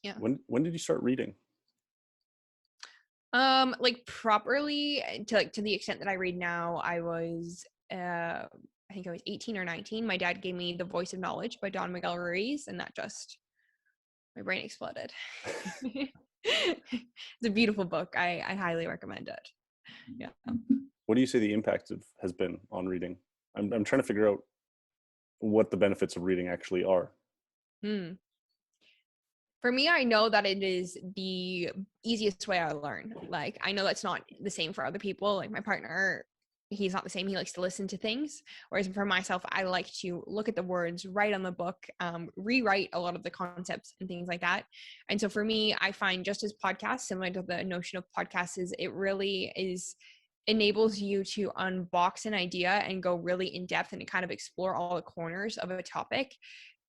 Yeah. When did you start reading? Like properly to the extent that I read now, I was I think I was 18 or 19. My dad gave me The Voice of Knowledge by Don Miguel Ruiz, and that just, my brain exploded. It's a beautiful book. I highly recommend it. Yeah. What do you say the impact has been on reading? I'm trying to figure out what the benefits of reading actually are. For me, I know that it is the easiest way I learn. Like, I know that's not the same for other people. Like my partner, he's not the same. He likes to listen to things. Whereas for myself, I like to look at the words, write on the book, rewrite a lot of the concepts and things like that. And so for me, I find just as podcasts, similar to the notion of podcasts, is it really is enables you to unbox an idea and go really in depth and kind of explore all the corners of a topic.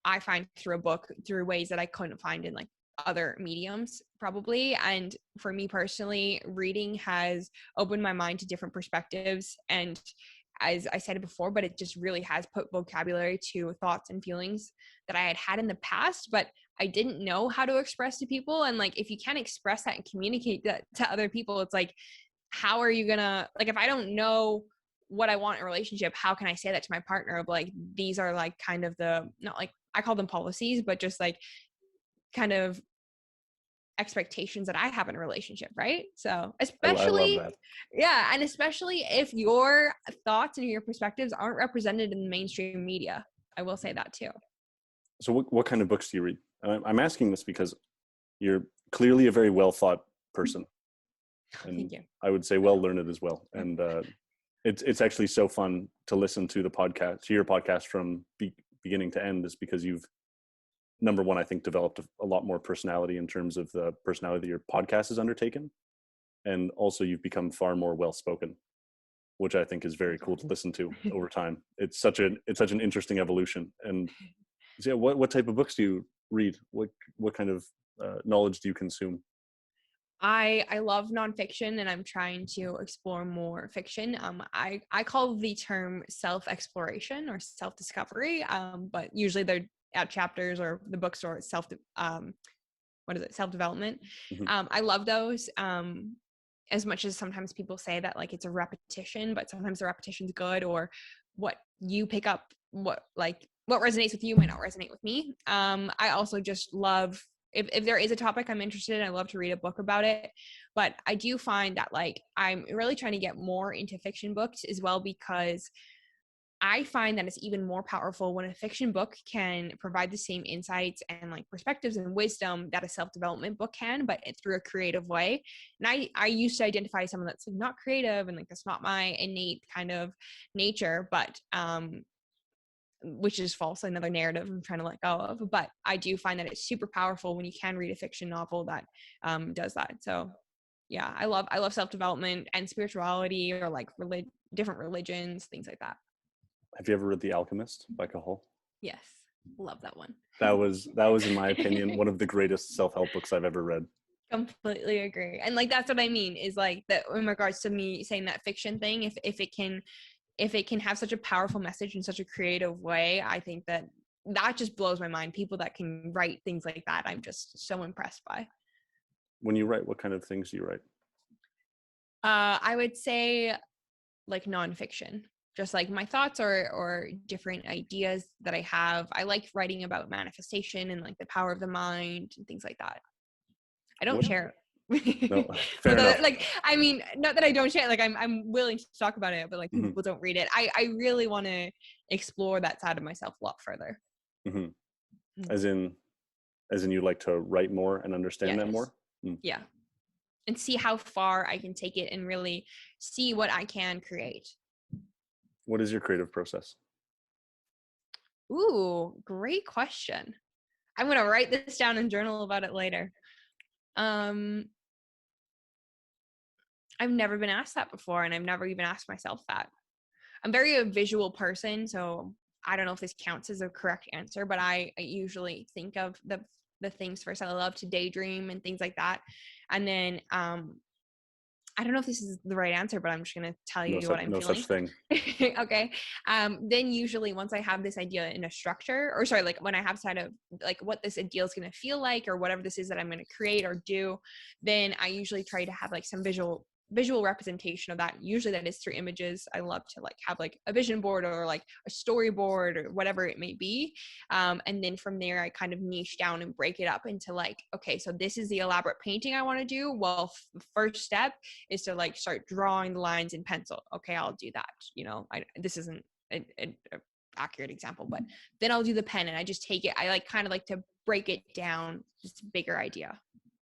I find through a book, through ways that I couldn't find in like other mediums probably. And for me personally, reading has opened my mind to different perspectives. And as I said it before, but it just really has put vocabulary to thoughts and feelings that I had in the past, but I didn't know how to express to people. And like, if you can't express that and communicate that to other people, it's like, how are you gonna, like, if I don't know what I want in a relationship, how can I say that to my partner of like, these are like kind of the, not like, I call them policies, but just like kind of expectations that I have in a relationship, right? So I love especially, that. yeah, and especially if your thoughts and your perspectives aren't represented in the mainstream media. I will say that too. So what kind of books do you read? I'm asking this because you're clearly a very well thought person. And Thank you. I would say well learned as well. And it's actually so fun to listen to your podcast from beginning to end, is because you've, number one, I think developed a lot more personality in terms of the personality that your podcast is undertaken. And also you've become far more well-spoken, which I think is very cool to listen to over time. It's such an interesting evolution. And so, yeah, what type of books do you read? What kind of knowledge do you consume? I love nonfiction, and I'm trying to explore more fiction. I call the term self-exploration or self-discovery, but usually they're at chapters or the bookstore self self-development. Mm-hmm. I love those. As much as sometimes people say that like it's a repetition, but sometimes the repetition's good, or what you pick up, what resonates with you might not resonate with me. I also just love, if there is a topic I'm interested in, I love to read a book about it. But I do find that like I'm really trying to get more into fiction books as well, because I find that it's even more powerful when a fiction book can provide the same insights and like perspectives and wisdom that a self-development book can, but through a creative way. And I used to identify someone that's like not creative and like that's not my innate kind of nature, but which is false, another narrative I'm trying to let go of. But I do find that it's super powerful when you can read a fiction novel that does that. So yeah, I love self-development and spirituality, or like different religions, things like that. Have you ever read The Alchemist by Cahill? Yes, love that one. That was, in my opinion, one of the greatest self-help books I've ever read. Completely agree. And like that's what I mean is like that in regards to me saying that fiction thing, if it can have such a powerful message in such a creative way, I think that just blows my mind. People that can write things like that, I'm just so impressed by. When you write, what kind of things do you write? I would say like nonfiction, just like my thoughts or different ideas that I have. I like writing about manifestation and like the power of the mind and things like that. I don't share. No, fair enough. Like, I mean, not that I don't share, like I'm willing to talk about it, but like Mm-hmm. people don't read it. I really want to explore that side of myself a lot further. Mm-hmm. As in you like to write more and understand that more? Yeah. And see how far I can take it and really see what I can create. What is your creative process? Ooh, great question. I'm going to write this down and journal about it later. I've never been asked that before, and I've never even asked myself that. I'm very a visual person, so I don't know if this counts as a correct answer, but I usually think of the things first. I love to daydream and things like that. And then I don't know if this is the right answer, but I'm just going to tell No you what I'm no feeling. such thing. Okay. Then usually once I have this idea in a structure, or sorry, like when I have kind of like what this ideal is going to feel like, or whatever this is that I'm going to create or do, then I usually try to have like some visual representation of that. Usually that is through images. I love to like have like a vision board or like a storyboard or whatever it may be. And then from there I kind of niche down and break it up into like, okay, so this is the elaborate painting I want to do. Well, the first step is to like start drawing the lines in pencil. Okay, I'll do that. This isn't an accurate example, but then I'll do the pen, and I just take it. I like kind of like to break it down, just a bigger idea.